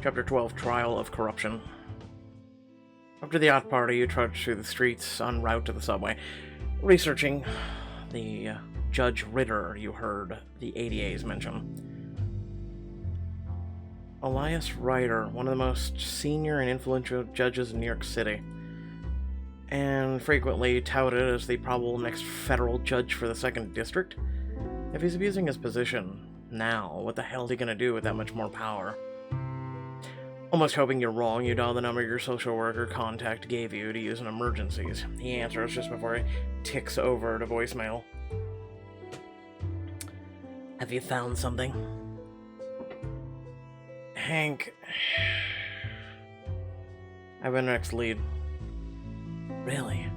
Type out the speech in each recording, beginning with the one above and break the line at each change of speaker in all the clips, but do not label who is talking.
Chapter 12, Trial of Corruption. After the yacht party, you trudge through the streets en route to the subway, researching the Judge Ritter you heard the ADAs mention. Elias Ritter, one of the most senior and influential judges in New York City, and frequently touted as the probable next federal judge for the 2nd District. If he's abusing his position now, what the hell is he gonna do with that much more power? Almost hoping you're wrong, you dial the number your social worker contact gave you to use in emergencies. He answers just before it ticks over to voicemail. Have you found something? Hank. I have a next lead. Really?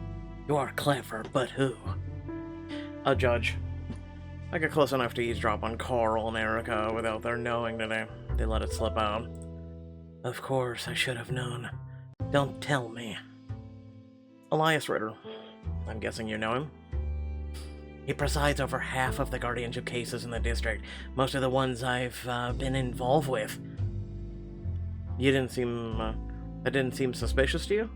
You are clever, but who? A judge. I got close enough to eavesdrop on Carl and Erica without their knowing today. They let it slip out. Of course, I should have known. Don't tell me. Elias Ritter. I'm guessing you know him? He presides over half of the guardianship cases in the district, most of the ones I've been involved with. That didn't seem suspicious to you?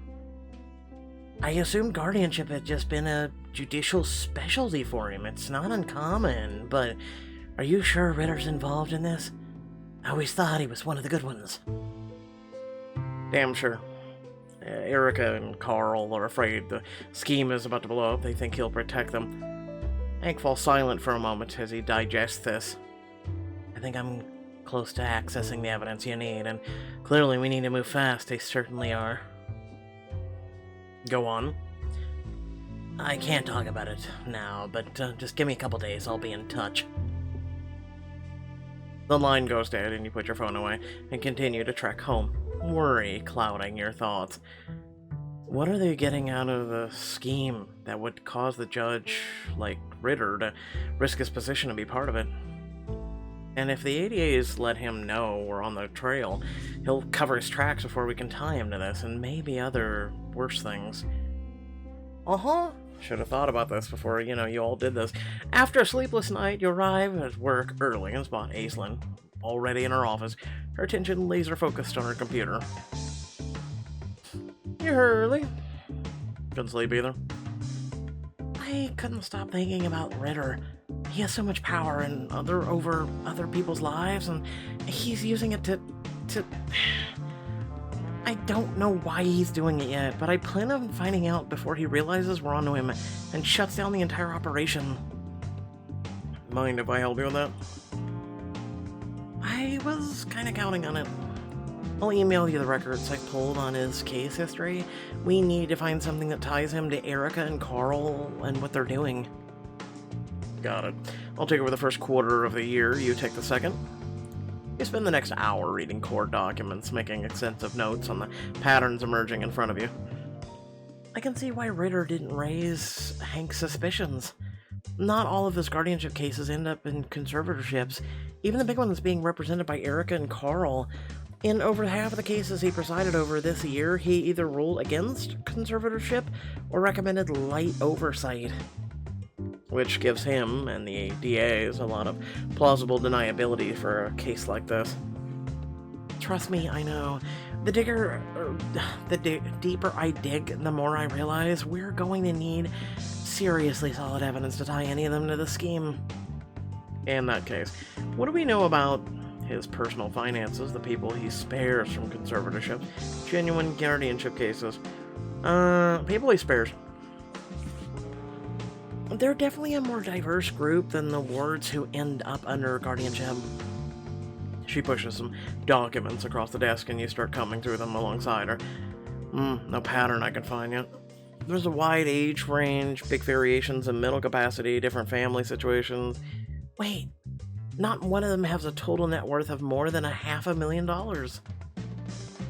I assumed guardianship had just been a judicial specialty for him. It's not uncommon, but are you sure Ritter's involved in this? I always thought he was one of the good ones. Damn sure. Erica and Carl are afraid the scheme is about to blow up. They think he'll protect them. Hank falls silent for a moment as he digests this. I think I'm close to accessing the evidence you need, and clearly we need to move fast. They certainly are. Go on. I can't talk about it now, but just give me a couple days. I'll be in touch. The line goes dead and you put your phone away and continue to trek home, worry clouding your thoughts. What are they getting out of the scheme that would cause the judge, like Ritter, to risk his position to be part of it? And if the ADAs let him know we're on the trail, he'll cover his tracks before we can tie him to this, and maybe other worse things. Should have thought about this before, you all did this. After a sleepless night, you arrive at work early and spot Aislinn, already in her office, her attention laser-focused on her computer. You're early. Couldn't sleep either. I couldn't stop thinking about Ritter. He has so much power and over other people's lives, and he's using it to... I don't know why he's doing it yet, but I plan on finding out before he realizes we're onto him and shuts down the entire operation. Mind if I help you with that? I was kind of counting on it. I'll email you the records I pulled on his case history. We need to find something that ties him to Erica and Carl and what they're doing. Got it. I'll take over the first quarter of the year, you take the second. You spend the next hour reading court documents, making extensive notes on the patterns emerging in front of you. I can see why Ritter didn't raise Hank's suspicions. Not all of his guardianship cases end up in conservatorships, even the big ones being represented by Erica and Carl. In over half of the cases he presided over this year, he either ruled against conservatorship or recommended light oversight, which gives him and the DAs a lot of plausible deniability for a case like this. Trust me, I know. The deeper I dig, the more I realize we're going to need seriously solid evidence to tie any of them to the scheme. In that case, what do we know about his personal finances, the people he spares from conservatorships, genuine guardianship cases? People he spares. They're definitely a more diverse group than the wards who end up under guardianship. She pushes some documents across the desk and you start combing through them alongside her. No pattern I can find yet. There's a wide age range, big variations in mental capacity, different family situations. Wait, not one of them has a total net worth of more than $500,000.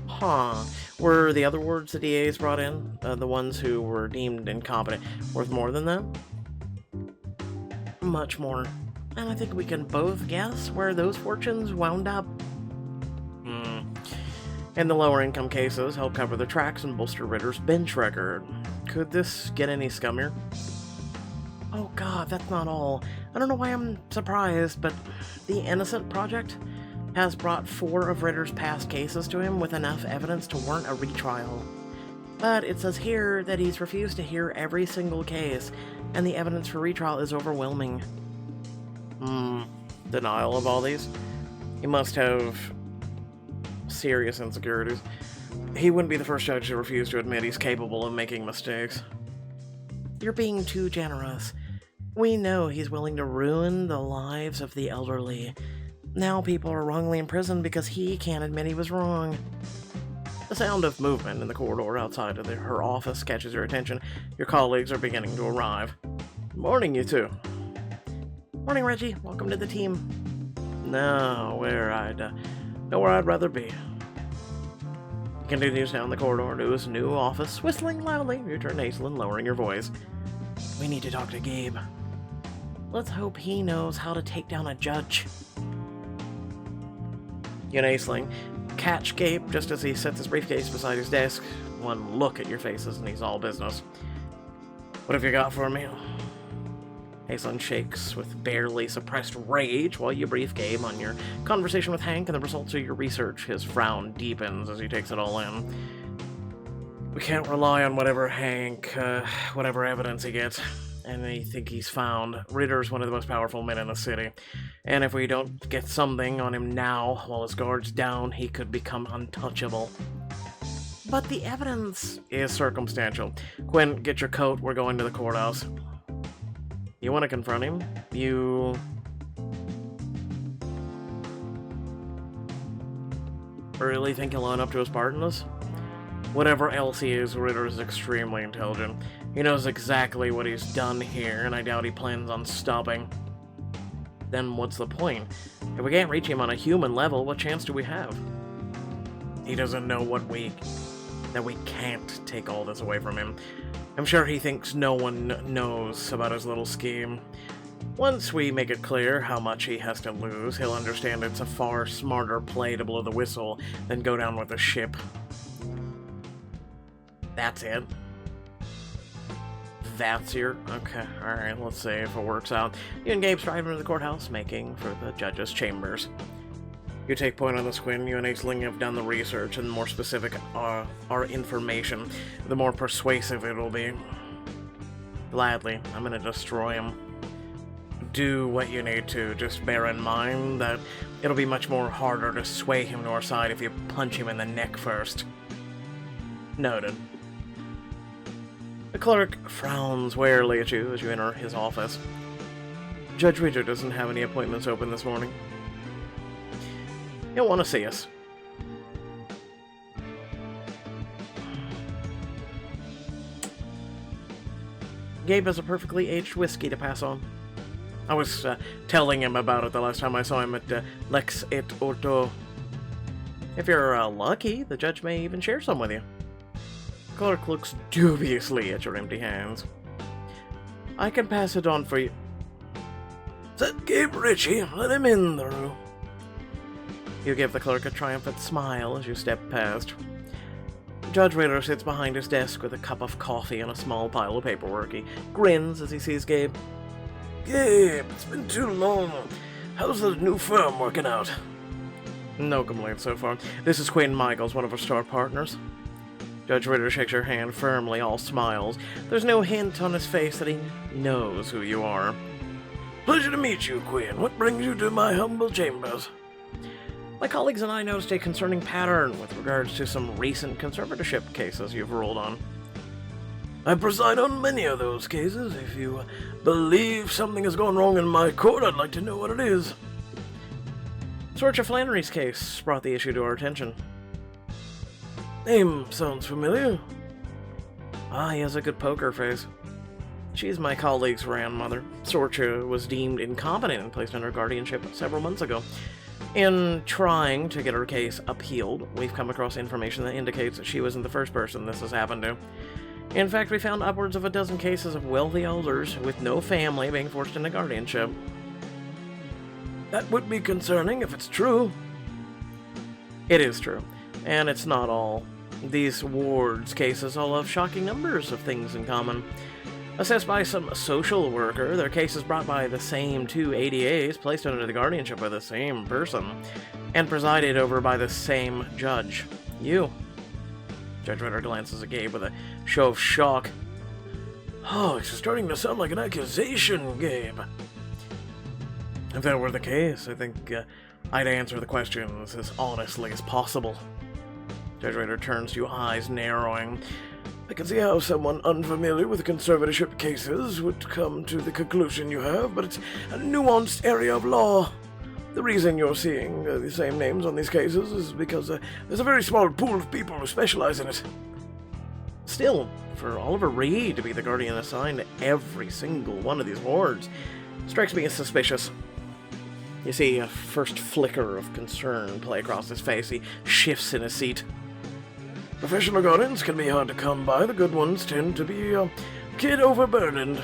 Huh. Were the other wards the DAs brought in, the ones who were deemed incompetent, worth more than that? Much more. And I think we can both guess where those fortunes wound up. And the lower income cases help cover the tracks and bolster Ritter's bench record. Could this get any scummier? Oh god, that's not all. I don't know why I'm surprised, but the Innocent Project? has brought 4 of Ritter's past cases to him with enough evidence to warrant a retrial. But it says here that he's refused to hear every single case, and the evidence for retrial is overwhelming. Denial of all these? He must have serious insecurities. He wouldn't be the first judge to refuse to admit he's capable of making mistakes. You're being too generous. We know he's willing to ruin the lives of the elderly. Now people are wrongly imprisoned because he can't admit he was wrong. The sound of movement in the corridor outside of her office catches your attention. Your colleagues are beginning to arrive. Morning, you two. Morning, Reggie. Welcome to the team. Know where I'd rather be. He continues down the corridor to his new office, whistling loudly. You turn to Aislinn, lowering your voice. We need to talk to Gabe. Let's hope he knows how to take down a judge. You and Aislinn catch Gabe just as he sets his briefcase beside his desk. One look at your faces and he's all business. What have you got for me? Aislinn shakes with barely suppressed rage while you brief Gabe on your conversation with Hank and the results of your research. His frown deepens as he takes it all in. We can't rely on whatever evidence he gets. And they think he's found. Ritter's one of the most powerful men in the city. And if we don't get something on him now, while his guard's down, he could become untouchable. But the evidence is circumstantial. Quinn, get your coat. We're going to the courthouse. You want to confront him? You really think he'll own up to his part in this? Whatever else he is, Ritter is extremely intelligent. He knows exactly what he's done here, and I doubt he plans on stopping. Then what's the point? If we can't reach him on a human level, what chance do we have? He doesn't know that we can't take all this away from him. I'm sure he thinks no one knows about his little scheme. Once we make it clear how much he has to lose, he'll understand it's a far smarter play to blow the whistle than go down with the ship. That's it. That's your... Okay, alright, let's see if it works out. You and Gabe stride into the courthouse, making for the judge's chambers. You take point on this, Quinn. You and Aislinn have done the research, and the more specific our information, the more persuasive it'll be. Gladly, I'm gonna destroy him. Do what you need to. Just bear in mind that it'll be much more harder to sway him to our side if you punch him in the neck first. Noted. The clerk frowns warily at you as you enter his office. Judge Ritter doesn't have any appointments open this morning. He'll want to see us. Gabe has a perfectly aged whiskey to pass on. I was telling him about it the last time I saw him at Lex et Orto. If you're lucky, the judge may even share some with you. Clerk looks dubiously at your empty hands. I can pass it on for you. Is that Gabe Ritchie? Let him in the room. You give the clerk a triumphant smile as you step past. Judge Ritter sits behind his desk with a cup of coffee and a small pile of paperwork. He grins as he sees Gabe. Gabe, it's been too long. How's the new firm working out? No complaints so far. This is Quinn Michaels, one of our star partners. Judge Ritter shakes your hand firmly, all smiles. There's no hint on his face that he knows who you are. Pleasure to meet you, Quinn. What brings you to my humble chambers? My colleagues and I noticed a concerning pattern with regards to some recent conservatorship cases you've ruled on. I preside on many of those cases. If you believe something has gone wrong in my court, I'd like to know what it is. Sorcha Flannery's case brought the issue to our attention. Name sounds familiar. He has a good poker face. She's my colleague's grandmother. Sorcha was deemed incompetent and placed under guardianship several months ago. In trying to get her case appealed, we've come across information that indicates that she wasn't the first person this has happened to. In fact, we found upwards of a dozen cases of wealthy elders with no family being forced into guardianship. That would be concerning if it's true. It is true, and it's not all. These wards' cases all have shocking numbers of things in common. Assessed by some social worker, their case is brought by the same two ADAs, placed under the guardianship of the same person, and presided over by the same judge. You. Judge Ritter glances at Gabe with a show of shock. Oh, it's starting to sound like an accusation, Gabe. If that were the case, I think I'd answer the questions as honestly as possible. Judge Ritter turns to you, eyes narrowing. I can see how someone unfamiliar with conservatorship cases would come to the conclusion you have, but it's a nuanced area of law. The reason you're seeing the same names on these cases is because there's a very small pool of people who specialize in it. Still, for Oliver Reed to be the guardian assigned to every single one of these wards strikes me as suspicious. You see a first flicker of concern play across his face. He shifts in his seat. Professional guardians can be hard to come by. The good ones tend to be kid overburdened.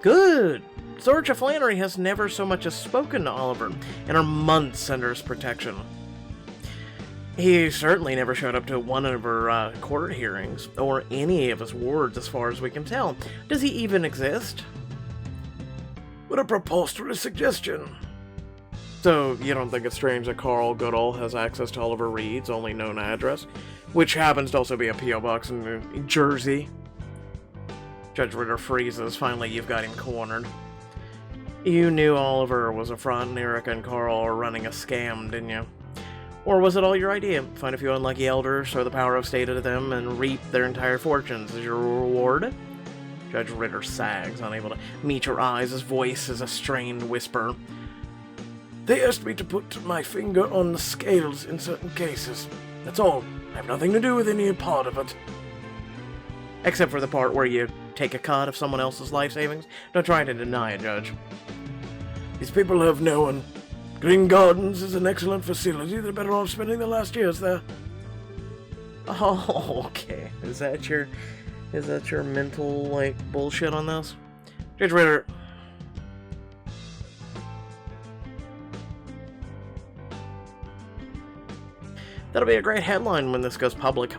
Good. Sorcha Flannery has never so much as spoken to Oliver in her months under his protection. He certainly never showed up to one of her court hearings, or any of his wards as far as we can tell. Does he even exist? What a preposterous suggestion. So, you don't think it's strange that Carl Goodall has access to Oliver Reed's only known address, which happens to also be a P.O. box in New Jersey? Judge Ritter freezes. Finally, you've got him cornered. You knew Oliver was a front and Erica and Carl are running a scam, didn't you? Or was it all your idea? Find a few unlucky elders, show the power of state to them, and reap their entire fortunes as your reward? Judge Ritter sags, unable to meet your eyes. His voice is a strained whisper. They asked me to put my finger on the scales in certain cases. That's all. I have nothing to do with any part of it. Except for the part where you take a cut of someone else's life savings? Don't try to deny it, Judge. These people have known. Green Gardens is an excellent facility. They're better off spending their last years there. Oh, okay. Is that your mental, bullshit on this? Judge Ritter. That'll be a great headline when this goes public.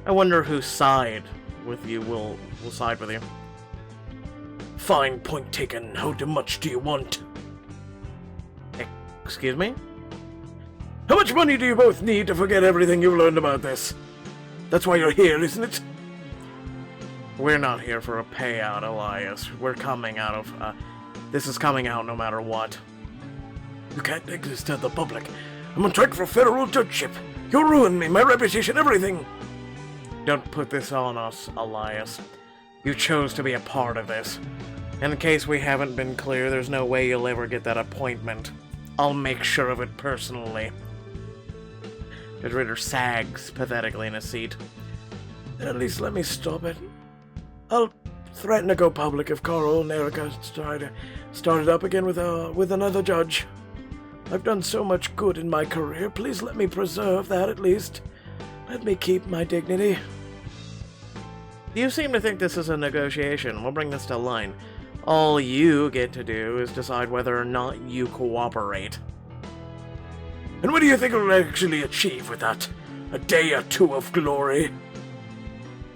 I wonder whose side with you will side with you. Fine, point taken. How much do you want? Excuse me? How much money do you both need to forget everything you've learned about this? That's why you're here, isn't it? We're not here for a payout, Elias. We're coming out of, this is coming out no matter what. You can't take this to the public. I'm on track for federal judgeship. You'll ruin me, my reputation, everything. Don't put this on us, Elias. You chose to be a part of this. In case we haven't been clear, there's no way you'll ever get that appointment. I'll make sure of it personally. Judge Ritter sags pathetically in his seat. At least let me stop it. I'll threaten to go public if Carl and Erica start it up again with another judge. I've done so much good in my career. Please let me preserve that at least. Let me keep my dignity. You seem to think this is a negotiation. We'll bring this to line. All you get to do is decide whether or not you cooperate. And what do you think we'll actually achieve with that? A day or two of glory?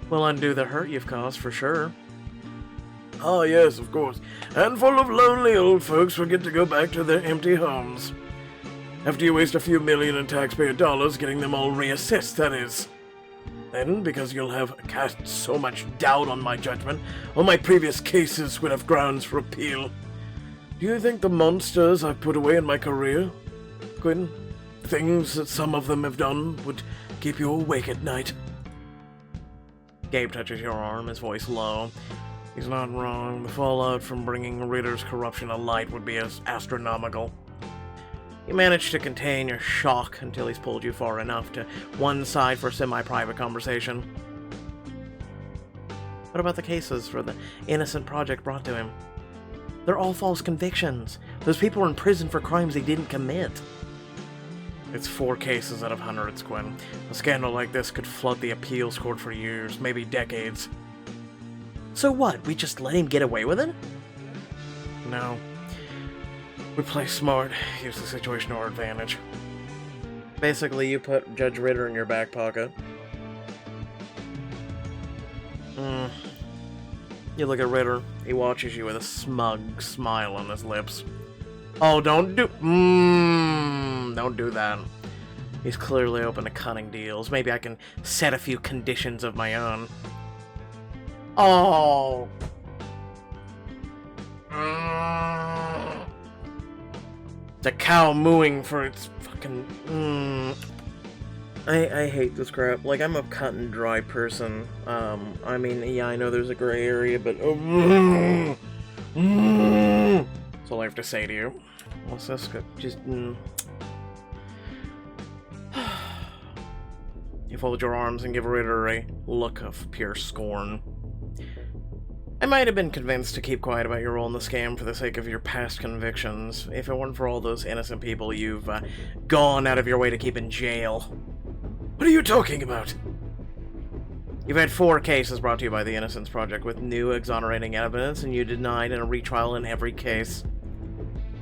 We'll undo the hurt you've caused, for sure. Ah, yes, of course. Handful of lonely old folks will get to go back to their empty homes. After you waste a few million in taxpayer dollars getting them all reassessed, that is. Then, because you'll have cast so much doubt on my judgment, all my previous cases would have grounds for appeal. Do you think the monsters I've put away in my career, Quinn, things that some of them have done, would keep you awake at night? Gabe touches your arm, his voice low. He's not wrong. The fallout from bringing Ritter's corruption to light would be as astronomical. You manage to contain your shock until he's pulled you far enough to one side for a semi-private conversation. What about the cases for the innocent project brought to him? They're all false convictions. Those people are in prison for crimes they didn't commit. It's 4 cases out of hundreds, Quinn. A scandal like this could flood the appeals court for years, maybe decades. So what, we just let him get away with it? No. We play smart, use the situation to our advantage. Basically, you put Judge Ritter in your back pocket. You look at Ritter. He watches you with a smug smile on his lips. Oh, don't do that. He's clearly open to cunning deals. Maybe I can set a few conditions of my own. Oh. The cow mooing for its fucking... I hate this crap. Like, I'm a cut and dry person. I mean, yeah, I know there's a gray area, but... That's all I have to say to you. What's this? Just... You fold your arms and give Ritter a look of pure scorn. I might have been convinced to keep quiet about your role in the scam for the sake of your past convictions, if it weren't for all those innocent people you've gone out of your way to keep in jail. What are you talking about? You've had 4 cases brought to you by the Innocence Project with new exonerating evidence, and you denied in a retrial in every case.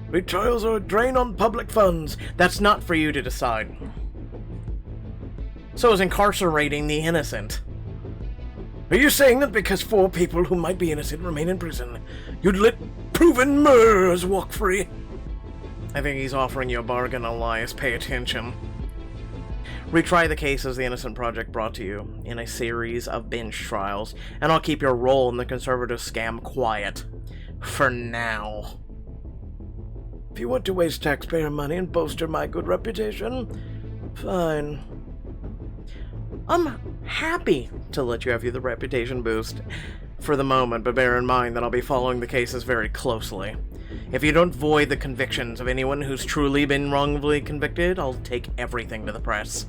Retrials are a drain on public funds. That's not for you to decide. So is incarcerating the innocent. Are you saying that because 4 people who might be innocent remain in prison, you'd let proven murderers walk free? I think he's offering you a bargain, Elias. Pay attention. Retry the cases the Innocent Project brought to you in a series of bench trials, and I'll keep your role in the conservative scam quiet. For now. If you want to waste taxpayer money and bolster my good reputation, fine. I'm happy to let you have the reputation boost for the moment, but bear in mind that I'll be following the cases very closely. If you don't void the convictions of anyone who's truly been wrongfully convicted, I'll take everything to the press.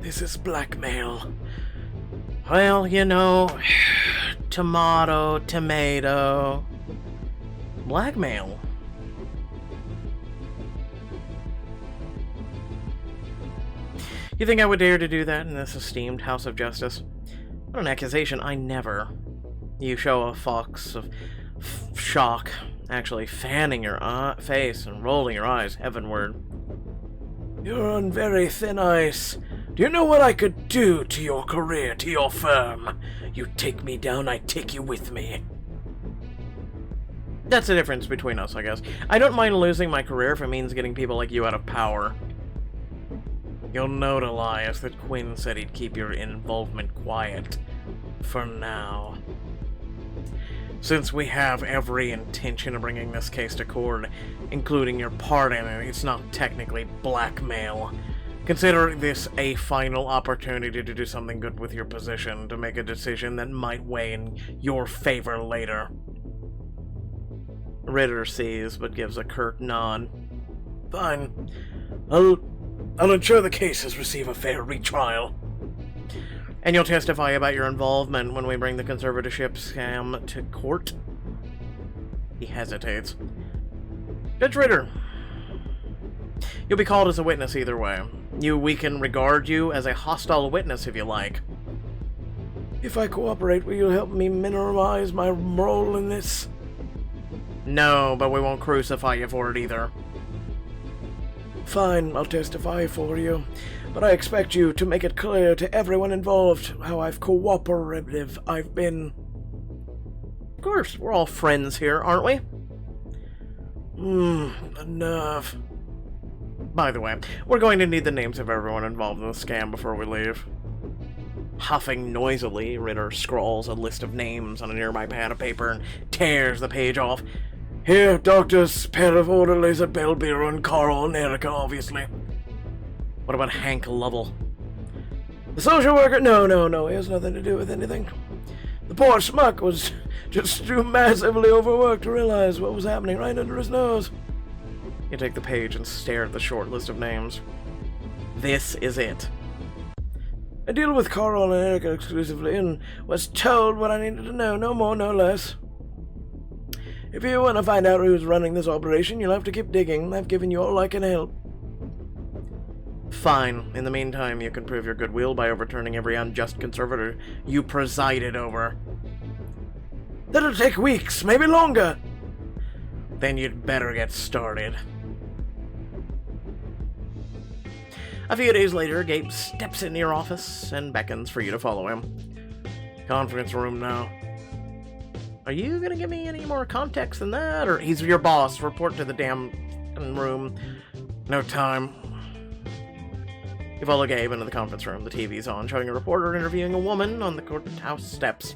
This is blackmail. Well, you know, tomato, tomato. Blackmail. You think I would dare to do that in this esteemed House of Justice? What an accusation, I never. You show a fox of shock, actually fanning your face and rolling your eyes heavenward. You're on very thin ice. Do you know what I could do to your career, to your firm? You take me down, I take you with me. That's the difference between us, I guess. I don't mind losing my career if it means getting people like you out of power. You'll note, Elias, that Quinn said he'd keep your involvement quiet. For now. Since we have every intention of bringing this case to court, including your part in it, it's not technically blackmail. Consider this a final opportunity to do something good with your position, to make a decision that might weigh in your favor later. Ritter sees, but gives a curt nod. Fine. I'll ensure the cases receive a fair retrial. And you'll testify about your involvement when we bring the conservatorship scam to court? He hesitates. Judge Ritter, you'll be called as a witness either way. We can regard you as a hostile witness if you like. If I cooperate, will you help me minimize my role in this? No, but we won't crucify you for it either. Fine, I'll testify for you, but I expect you to make it clear to everyone involved how cooperative I've been. Of course, we're all friends here, aren't we? Enough. By the way, we're going to need the names of everyone involved in the scam before we leave. Huffing noisily, Ritter scrawls a list of names on a nearby pad of paper and tears the page off. Here, doctors, pair of orderlies at Bellbeer and Carl and Erica, obviously. What about Hank Lovell? The social worker? No, he has nothing to do with anything. The poor schmuck was just too massively overworked to realize what was happening right under his nose. You take the page and stare at the short list of names. This is it. I deal with Carl and Erica exclusively and was told what I needed to know, no more, no less. If you want to find out who's running this operation, you'll have to keep digging. I've given you all I can help. Fine. In the meantime, you can prove your goodwill by overturning every unjust conservator you presided over. That'll take weeks, maybe longer. Then you'd better get started. A few days later, Gabe steps into your office and beckons for you to follow him. Conference room now. Are you gonna give me any more context than that? Or he's your boss, report to the damn room. No time. You follow Gabe into the conference room. The TV's on, showing a reporter interviewing a woman on the courthouse steps.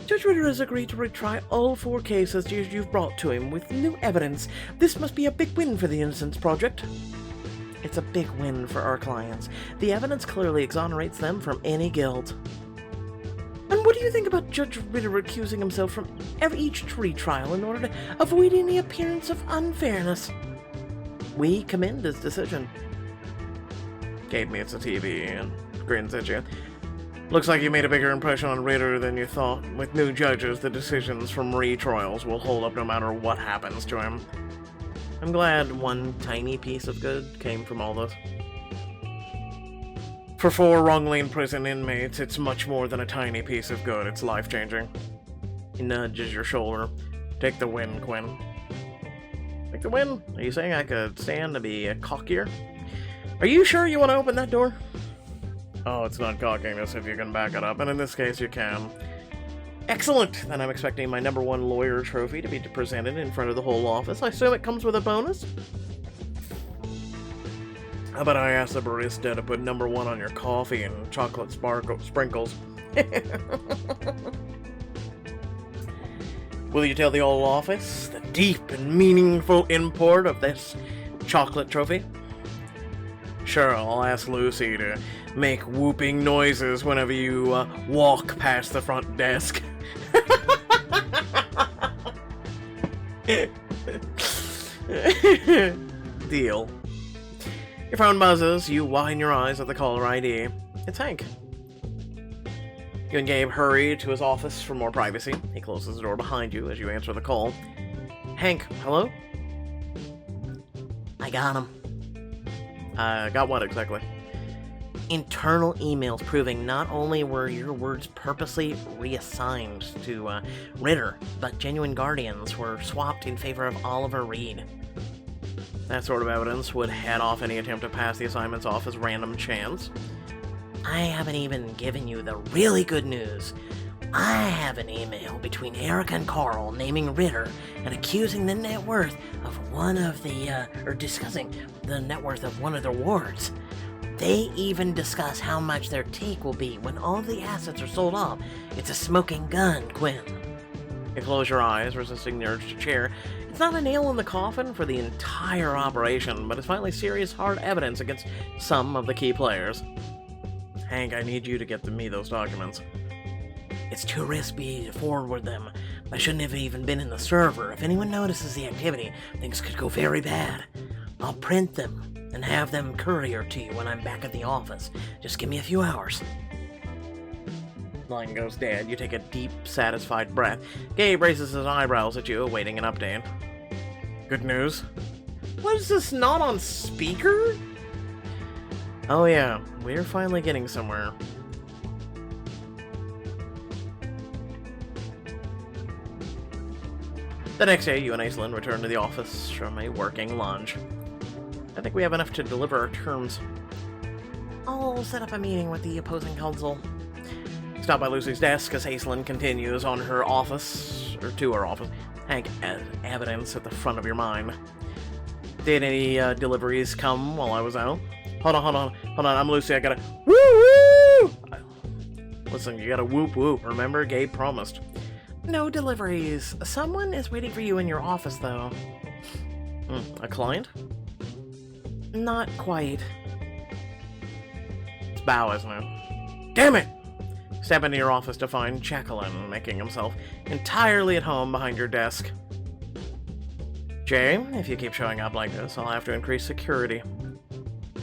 Judge Ritter has agreed to retry all 4 cases you've brought to him with new evidence. This must be a big win for the Innocence Project. It's a big win for our clients. The evidence clearly exonerates them from any guilt. And what do you think about Judge Ritter recusing himself from each retrial in order to avoid any appearance of unfairness? We commend his decision. Gabe meets the TV and grins at you. Looks like you made a bigger impression on Ritter than you thought. With new judges, the decisions from retrials will hold up no matter what happens to him. I'm glad one tiny piece of good came from all this. For 4 wrongly imprisoned inmates, it's much more than a tiny piece of good. It's life-changing. He nudges your shoulder. Take the win, Quinn. Take the win? Are you saying I could stand to be cockier? Are you sure you want to open that door? Oh, it's not cockiness if you can back it up, and in this case you can. Excellent! Then I'm expecting my #1 lawyer trophy to be presented in front of the whole office. I assume it comes with a bonus? How about I ask the barista to put #1 on your coffee and chocolate sprinkles? Will you tell the whole office the deep and meaningful import of this chocolate trophy? Sure, I'll ask Lucy to make whooping noises whenever you walk past the front desk. Deal. Your phone buzzes, you widen your eyes at the caller ID. It's Hank. You and Gabe hurry to his office for more privacy. He closes the door behind you as you answer the call. Hank, hello? I got him. Got what exactly? Internal emails proving not only were your words purposely reassigned to Ritter, but genuine guardians were swapped in favor of Oliver Reed. That sort of evidence would head off any attempt to pass the assignments off as random chance. I haven't even given you the really good news. I have an email between Erica and Carl naming Ritter and accusing the net worth of discussing the net worth of one of their wards. They even discuss how much their take will be when all the assets are sold off. It's a smoking gun, Quinn. You close your eyes, resisting the urge to cheer. It's not a nail in the coffin for the entire operation, but it's finally serious hard evidence against some of the key players. Hank, I need you to get me those documents. It's too risky to forward them. I shouldn't have even been in the server. If anyone notices the activity, things could go very bad. I'll print them and have them courier to you when I'm back at the office. Just give me a few hours. Line goes dead. You take a deep, satisfied breath. Gabe raises his eyebrows at you, awaiting an update. Good news? What is this, not on speaker? Oh yeah, we're finally getting somewhere. The next day, you and Aislinn return to the office from a working lunch. I think we have enough to deliver our terms. I'll set up a meeting with the opposing counsel. Stop by Lucy's desk as Aislinn continues on to her office. Hank, as evidence at the front of your mind. Did any deliveries come while I was out? Hold on, I'm Lucy, I gotta woo-woo! Listen, you gotta whoop-whoop, remember? Gabe promised. No deliveries. Someone is waiting for you in your office, though. A client? Not quite. It's Bao, isn't it? Damn it! Step into your office to find Jacqueline, making himself entirely at home behind your desk. Jay, if you keep showing up like this, I'll have to increase security.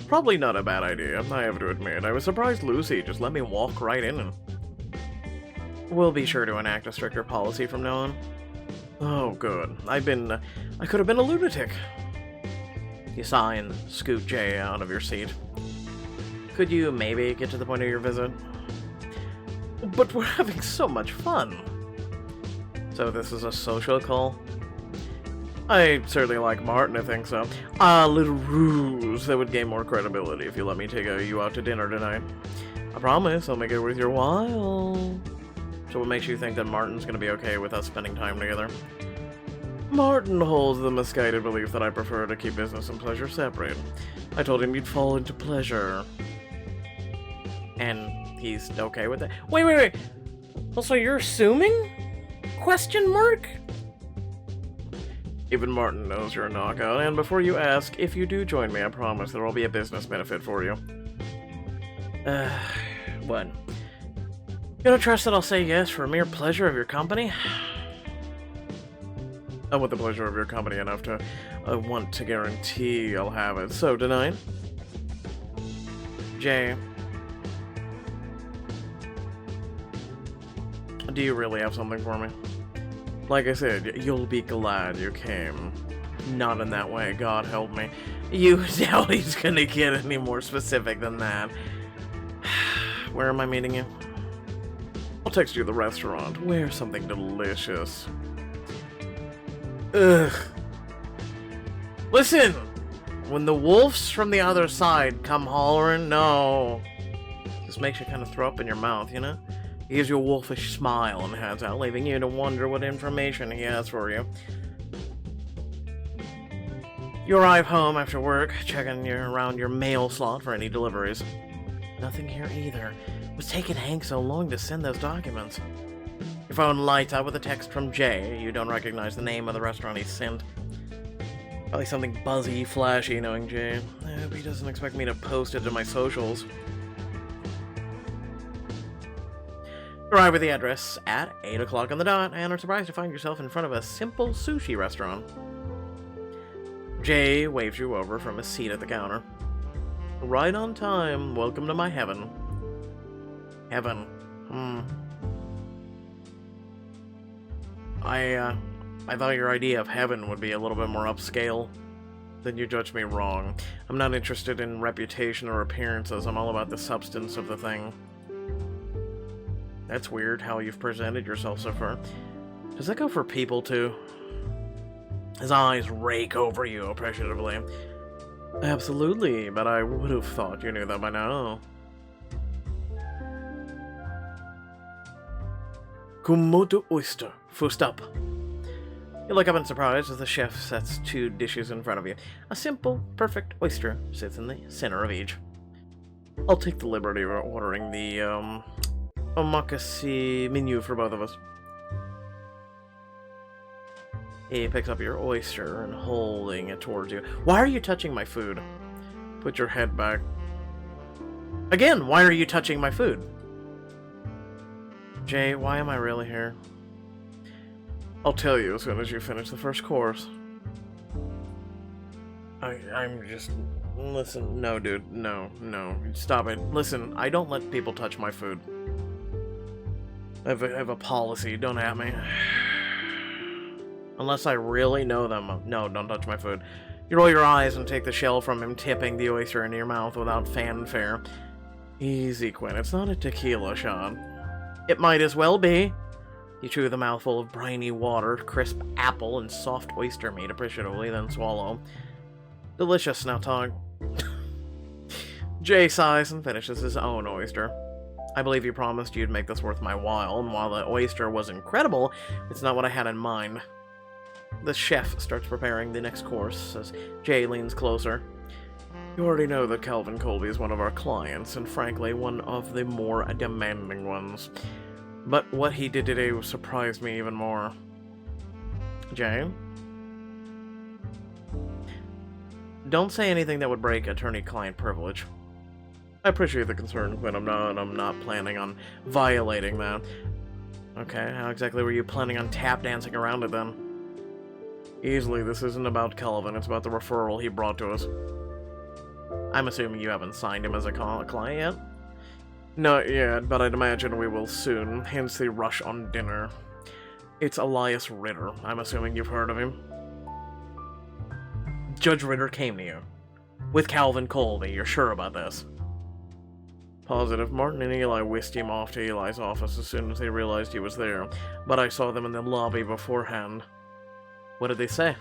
Probably not a bad idea, I have to admit. I was surprised Lucy just let me walk right in and... We'll be sure to enact a stricter policy from now on. Oh, good. I could have been a lunatic. You sigh and scoot Jay out of your seat. Could you maybe get to the point of your visit? But we're having so much fun. So this is a social call? I certainly like Martin, I think so. A little ruse that would gain more credibility if you let me take you out to dinner tonight. I promise I'll make it worth your while. So what makes you think that Martin's gonna be okay with us spending time together? Martin holds the misguided belief that I prefer to keep business and pleasure separate. I told him you'd fall into pleasure. And he's okay with it? Wait. Also, you're assuming? Question mark? Even Martin knows you're a knockout, and before you ask, if you do join me, I promise there will be a business benefit for you. What? You gonna trust that I'll say yes for mere pleasure of your company? I want the pleasure of your company enough to want to guarantee I'll have it. So, tonight? Jay, do you really have something for me? Like I said, you'll be glad you came. Not in that way, God help me. You doubt he's gonna get any more specific than that. Where am I meeting you? I'll text you the restaurant. Where's something delicious? Ugh. Listen! When the wolves from the other side come hollering, no. This makes you kind of throw up in your mouth, you know? He gives you a wolfish smile and heads out, leaving you to wonder what information he has for you. You arrive home after work, checking around your mail slot for any deliveries. Nothing here either. What's taking Hank so long to send those documents? Your phone lights up with a text from Jay. You don't recognize the name of the restaurant he sent. Probably something buzzy, flashy, knowing Jay. I hope he doesn't expect me to post it to my socials. Arrive with the address at 8 o'clock on the dot, and are surprised to find yourself in front of a simple sushi restaurant. Jay waves you over from a seat at the counter. Right on time. Welcome to my heaven. Heaven. I thought your idea of heaven would be a little bit more upscale. Then you judged me wrong. I'm not interested in reputation or appearances. I'm all about the substance of the thing. That's weird how you've presented yourself so far. Does that go for people too? His eyes rake over you appreciatively. Absolutely, but I would have thought you knew that by now. Kumoto oyster. First up. You look up in surprise as the chef sets 2 dishes in front of you. A simple, perfect oyster sits in the center of each. I'll take the liberty of ordering the, omakase menu for both of us. He picks up your oyster and holding it towards you. Why are you touching my food? Put your head back. Again, why are you touching my food? Jay, why am I really here? I'll tell you as soon as you finish the first course. I'm just... Listen, no, dude. No. Stop it. Listen, I don't let people touch my food. I have a policy. Don't at me. Unless I really know them. No, don't touch my food. You roll your eyes and take the shell from him, tipping the oyster into your mouth without fanfare. Easy, Quinn. It's not a tequila shot. It might as well be. You chew the mouthful of briny water, crisp apple, and soft oyster meat appreciatively, then swallow. Delicious, now talk. Jay sighs and finishes his own oyster. I believe you promised you'd make this worth my while, and while the oyster was incredible, it's not what I had in mind. The chef starts preparing the next course as Jay leans closer. You already know that Calvin Colby is one of our clients, and frankly, one of the more demanding ones. But what he did today surprised me even more. Jay? Don't say anything that would break attorney-client privilege. I appreciate the concern, but I'm not planning on violating that. Okay, how exactly were you planning on tap dancing around it then? Easily, this isn't about Calvin, it's about the referral he brought to us. I'm assuming you haven't signed him as a client yet? Not yet, but I'd imagine we will soon, hence the rush on dinner. It's Elias Ritter. I'm assuming you've heard of him. Judge Ritter came to you. With Calvin Colby, you're sure about this? Positive. Martin and Eli whisked him off to Eli's office as soon as they realized he was there, but I saw them in the lobby beforehand. What did they say?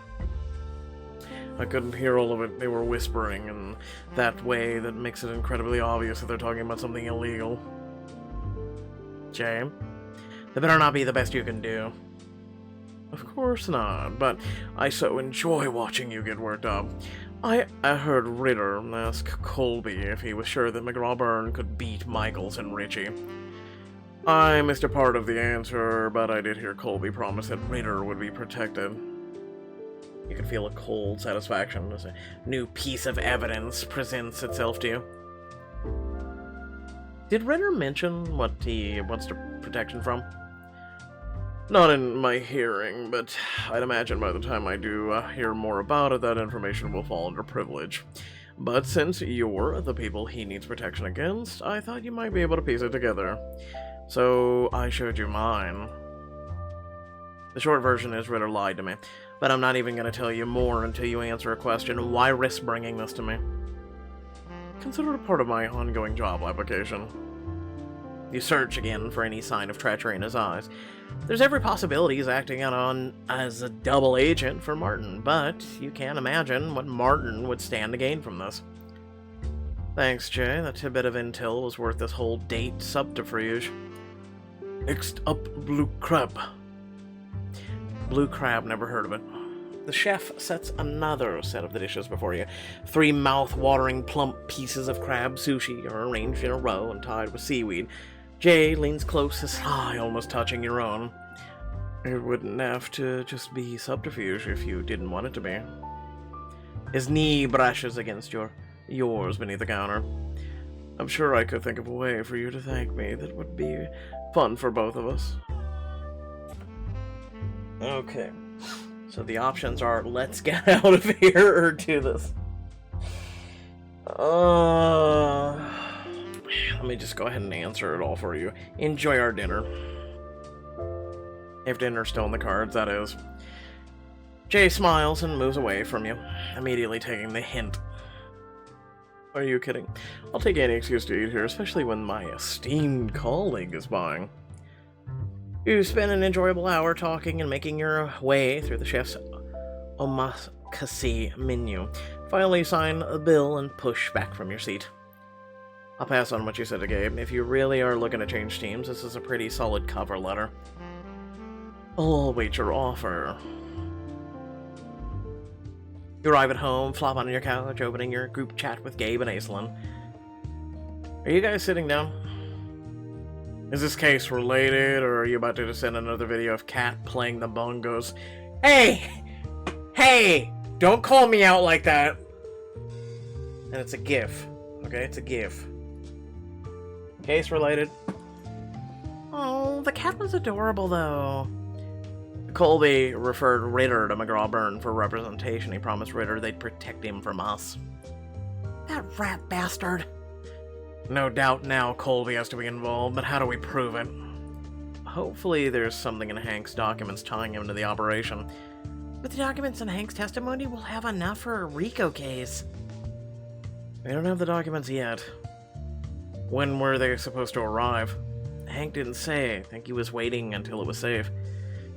I couldn't hear all of it. They were whispering in that way that makes it incredibly obvious that they're talking about something illegal. Jay, That better not be the best you can do. Of course not, but I so enjoy watching you get worked up. I heard Ritter ask Colby if he was sure that McGraw-Byrne could beat Michaels and Ritchie. I missed a part of the answer, but I did hear Colby promise that Ritter would be protected. You can feel a cold satisfaction as a new piece of evidence presents itself to you. Did Ritter mention what he wants protection from? Not in my hearing, but I'd imagine by the time I do hear more about it, that information will fall under privilege. But since you're the people he needs protection against, I thought you might be able to piece it together. So I showed you mine. The short version is Ritter lied to me, but I'm not even going to tell you more until you answer a question. Why risk bringing this to me? Consider it part of my ongoing job application. You search again for any sign of treachery in his eyes. There's every possibility he's acting on as a double agent for Martin, but you can't imagine what Martin would stand to gain from this. Thanks, Jay. That tidbit of intel was worth this whole date subterfuge. Next up, Blue Crab. Blue Crab, never heard of it. The chef sets another set of the dishes before you. 3 mouth-watering plump pieces of crab sushi are arranged in a row and tied with seaweed. Jay leans close, his eye almost touching your own. It wouldn't have to just be subterfuge if you didn't want it to be. His knee brushes against yours beneath the counter. I'm sure I could think of a way for you to thank me that would be fun for both of us. Okay. So the options are, let's get out of here or do this. Let me just go ahead and answer it all for you. Enjoy our dinner. If dinner's still in the cards, that is. Jay smiles and moves away from you, immediately taking the hint. Are you kidding? I'll take any excuse to eat here, especially when my esteemed colleague is buying. You spend an enjoyable hour talking and making your way through the chef's omakase menu. Finally, sign a bill and push back from your seat. I'll pass on what you said to Gabe. If you really are looking to change teams, this is a pretty solid cover letter. I'll await your offer. You arrive at home, flop on your couch, opening your group chat with Gabe and Aislinn. Are you guys sitting down? Is this case related, or are you about to send another video of Kat playing the bongos? Hey! Hey! Don't call me out like that! And it's a GIF. Okay, it's a GIF. Case related. Oh, the cat was adorable, though. Colby referred Ritter to McGraw-Byrne for representation. He promised Ritter they'd protect him from us. That rat bastard! No doubt now Colby has to be involved, but how do we prove it? Hopefully there's something in Hank's documents tying him to the operation. But the documents in Hank's testimony will have enough for a RICO case. We don't have the documents yet. When were they supposed to arrive? Hank didn't say. I think he was waiting until it was safe.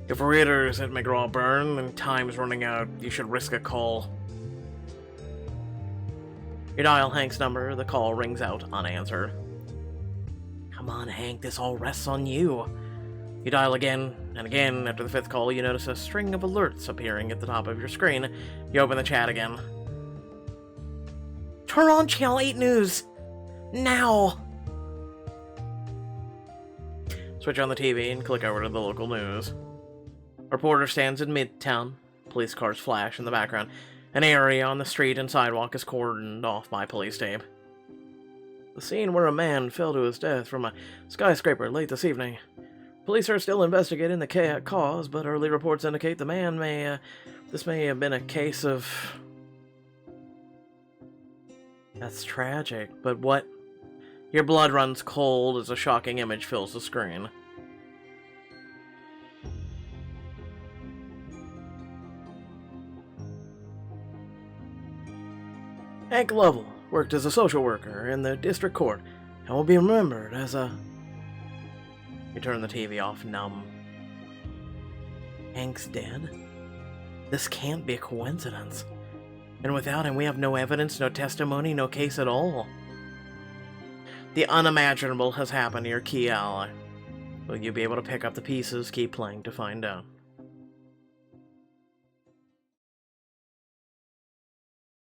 If Ritter's at McGraw-Byrne and time's running out, you should risk a call. You dial Hank's number, the call rings out unanswered. Come on, Hank, this all rests on you. You dial again, and again. After the 5th call, you notice a string of alerts appearing at the top of your screen. You open the chat again. Turn on Channel 8 News! Now! Switch on the TV and click over to the local news. A reporter stands in Midtown. Police cars flash in the background. An area on the street and sidewalk is cordoned off by police tape. The scene where a man fell to his death from a skyscraper late this evening. Police are still investigating the cause, but early reports indicate the man this may have been a case of... That's tragic, but what? Your blood runs cold as a shocking image fills the screen. Hank Lovell worked as a social worker in the district court and will be remembered as a... You turn the TV off, numb. Hank's dead? This can't be a coincidence. And without him, we have no evidence, no testimony, no case at all. The unimaginable has happened to your key ally. Will you be able to pick up the pieces? Keep playing to find out.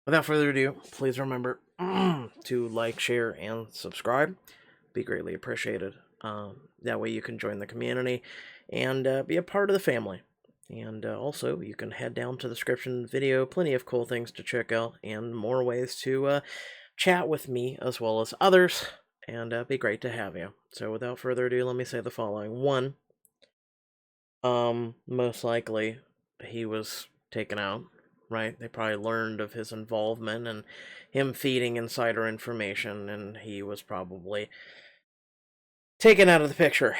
Without further ado, please remember to like, share, and subscribe. Be greatly appreciated. That way you can join the community and be a part of the family. And also, you can head down to the description video. Plenty of cool things to check out and more ways to chat with me as well as others. And be great to have you. So without further ado, let me say the following. One, most likely he was taken out, right? They probably learned of his involvement and him feeding insider information, and he was probably taken out of the picture.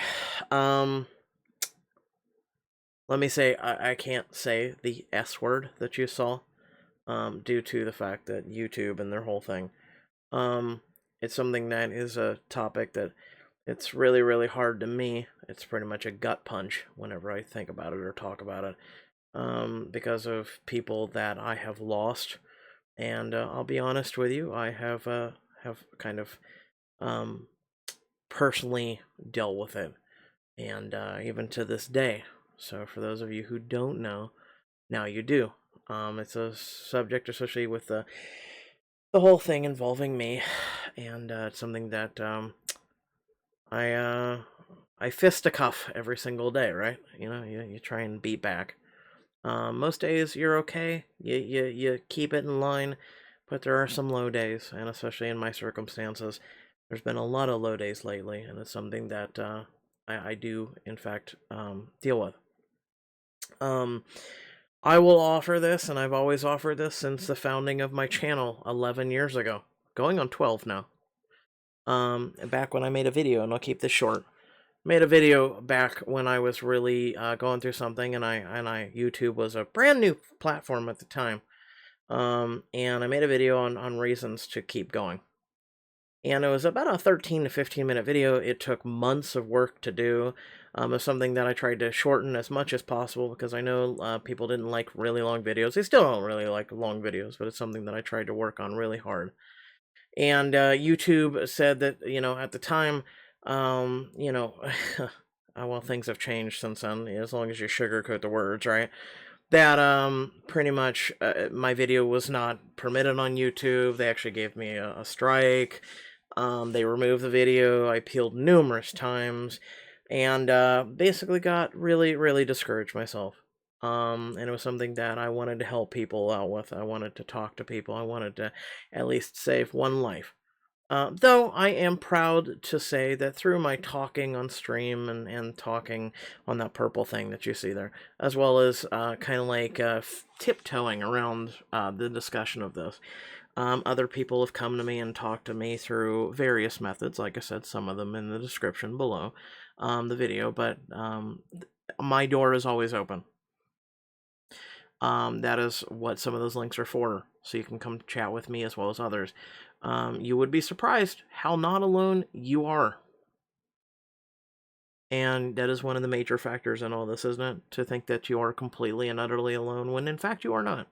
Let me say, I can't say the S word that you saw, due to the fact that YouTube and their whole thing. It's something that is a topic that it's really, really hard to me. It's pretty much a gut punch whenever I think about it or talk about it, because of people that I have lost. And I'll be honest with you, I have kind of personally dealt with it, and even to this day. So for those of you who don't know, now you do. It's a subject, especially with the whole thing involving me, and it's something that I fisticuff every single day, right? You know, you try and beat back. Most days you're okay. You keep it in line, but there are some low days, and especially in my circumstances, there's been a lot of low days lately, and it's something that I do, in fact, deal with. I will offer this, and I've always offered this since the founding of my channel 11 years ago, going on 12 now. Back when I made a video, and I'll keep this short. Made a video back when I was really going through something, and YouTube was a brand new platform at the time. And I made a video on reasons to keep going. And it was about a 13 to 15 minute video. It took months of work to do. It's something that I tried to shorten as much as possible because I know people didn't like really long videos. They still don't really like long videos, but it's something that I tried to work on really hard. And YouTube said that, you know, at the time, you know, well, things have changed since then, as long as you sugarcoat the words, right? That pretty much my video was not permitted on YouTube. They actually gave me a strike. They removed the video. I appealed numerous times, and basically got really, really discouraged myself. And it was something that I wanted to help people out with. I wanted to talk to people. I wanted to at least save one life. Though I am proud to say that through my talking on stream and talking on that purple thing that you see there, as well as kind of like tiptoeing around the discussion of this, other people have come to me and talked to me through various methods. Like I said, some of them in the description below the video, but my door is always open. That is what some of those links are for, so you can come chat with me as well as others. You would be surprised how not alone you are. And that is one of the major factors in all this, isn't it? To think that you are completely and utterly alone, when in fact you are not.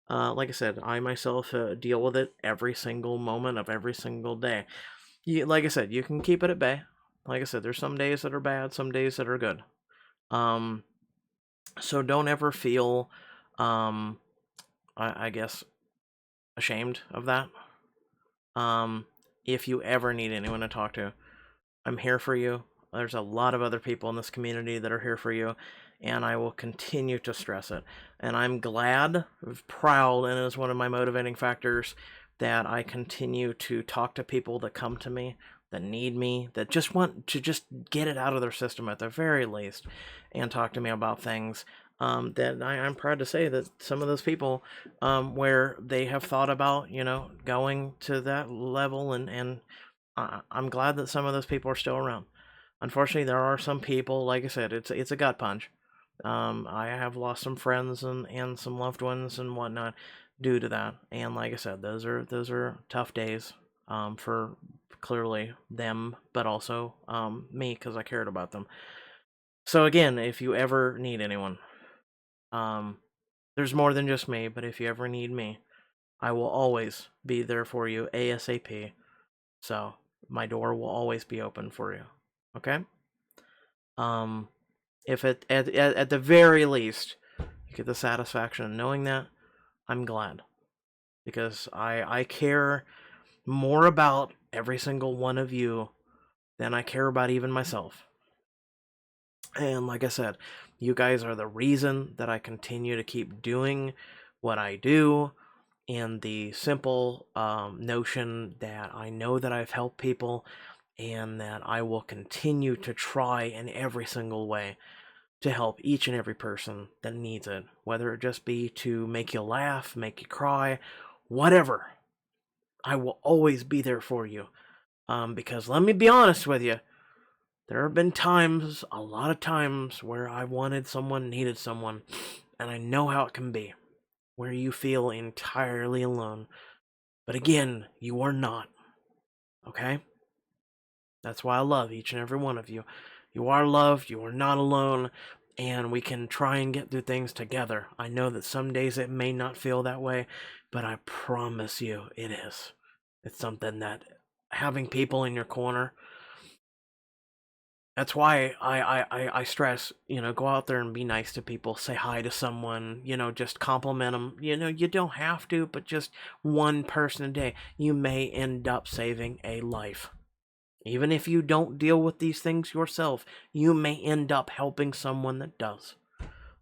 Like I said, I myself deal with it every single moment of every single day. Like I said, you can keep it at bay. Like I said, there's some days that are bad, some days that are good. So don't ever feel, I guess, ashamed of that. If you ever need anyone to talk to, I'm here for you. There's a lot of other people in this community that are here for you, and I will continue to stress it. And I'm glad, proud, and it is one of my motivating factors that I continue to talk to people that come to me, that need me, that just want to just get it out of their system at the very least, and talk to me about things. That I'm proud to say that some of those people, where they have thought about, you know, going to that level, and I'm glad that some of those people are still around. Unfortunately, there are some people, like I said, it's a gut punch. I have lost some friends and some loved ones and whatnot due to that. And like I said, those are tough days for clearly them, but also me, because I cared about them. So again, if you ever need anyone, there's more than just me, but if you ever need me, I will always be there for you ASAP. So my door will always be open for you. Okay? If at the very least you get the satisfaction of knowing that, I'm glad, because I care more about every single one of you than I care about even myself. And like I said, you guys are the reason that I continue to keep doing what I do, and the simple notion that I know that I've helped people and that I will continue to try in every single way to help each and every person that needs it, whether it just be to make you laugh, make you cry, whatever. I will always be there for you. Because let me be honest with you, there have been times, a lot of times, where I wanted someone, needed someone, and I know how it can be, where you feel entirely alone. But again, you are not, okay? That's why I love each and every one of you. You are loved, you are not alone, and we can try and get through things together. I know that some days it may not feel that way, but I promise you it is. It's something that having people in your corner, that's why I stress, go out there and be nice to people, say hi to someone, just compliment them. You don't have to, but just one person a day, you may end up saving a life. Even if you don't deal with these things yourself, you may end up helping someone that does.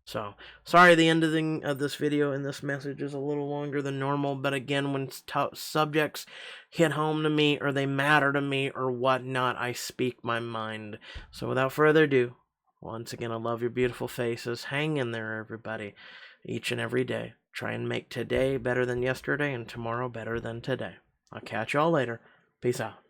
So, sorry the ending of this video and this message is a little longer than normal, but again, when subjects hit home to me or they matter to me or whatnot, I speak my mind. So without further ado, once again, I love your beautiful faces. Hang in there, everybody, each and every day. Try and make today better than yesterday and tomorrow better than today. I'll catch y'all later. Peace out.